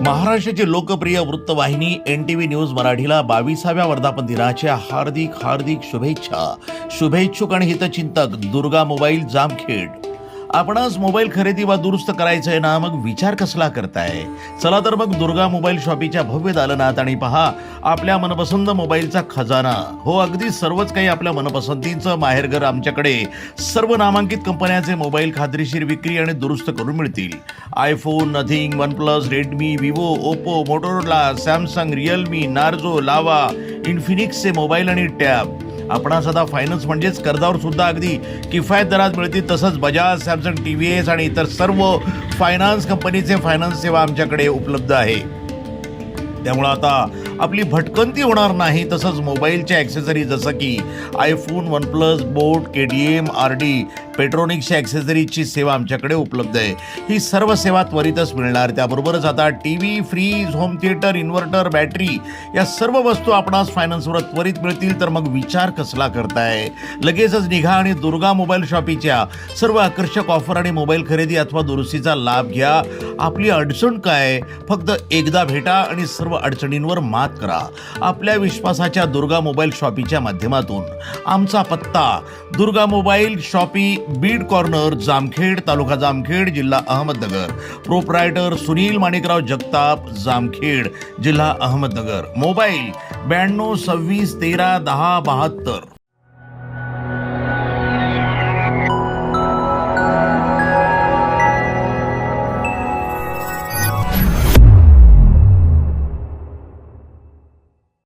महाराष्ट्राची लोकप्रिय वृत्तवाहिनी NTV न्यूज मराठीला 22व्या वर्धापन दिनाच्या हार्दिक शुभेच्छा. शुभेच्छुक आणि हितचिंतक दुर्गा मोबाईल जामखेड. आपणास मोबाईल खरेदी वा दुरुस्त करायचं आहे ना, मग विचार कसला करताय? चला तर मग दुर्गा मोबाईल शॉपीच्या भव्य दालनात आणि पहा आपल्या मनपसंत मोबाईलचा खजाना. हो, अगदी सर्वच काही आपल्या मनपसंतीचं माहेरघर. आमच्याकडे सर्व नामांकित कंपन्यांचे मोबाईल खात्रीशीर विक्री आणि दुरुस्त करून मिळतील. IPhone, nothing, OnePlus, Redmi, Vivo, Oppo, Motorola, Samsung, Realme, Narzo, लावा, इन्फिनिक्सचे मोबाईल आणि टॅब. आपणास आता फायनान्स म्हणजेच कर्जावर सुद्धा अगदी किफायत दरात मिळतील. तसंच बजाज, सॅमसंग, TVS आणि इतर सर्व फायनान्स कंपनीचे फायनान्स सेवा आमच्याकडे उपलब्ध आहे. त्यामुळं आता आपली भटकंती होणार नाही. तसंच मोबाईलच्या ॲक्सेसरी जसं की आयफोन, OnePlus, बोट, KTM, RD, पेट्रोनिक्सच्या ॲक्सेसरीजची सेवा आमच्याकडे उपलब्ध आहे. ही सर्व सेवा त्वरितच मिळणार. त्याबरोबरच आता TV, fridge, home theatre, inverter, battery या सर्व वस्तू आपणास फायनान्सवर त्वरित मिळतील. तर मग विचार कसला करताय? लगेचच निघा आणि दुर्गा मोबाईल शॉपीच्या सर्व आकर्षक ऑफर आणि मोबाईल खरेदी अथवा दुरुस्तीचा लाभ घ्या. आपली अडचण काय? फक्त एकदा भेटा आणि सर्व अडचणींवर मात करा आपल्या विश्वासाच्या दुर्गा मोबाईल शॉपीच्या माध्यमातून. आमचा पत्ता Durga mobile shoppe, Beed corner, Jamkhed, taluka Jamkhed, जिल्हा अहमदनगर. प्रोप्रायटर सुनील माणिकराव जगताप, जामखेड, जिल्हा अहमदनगर. मोबाईल 92 26 13 10 72.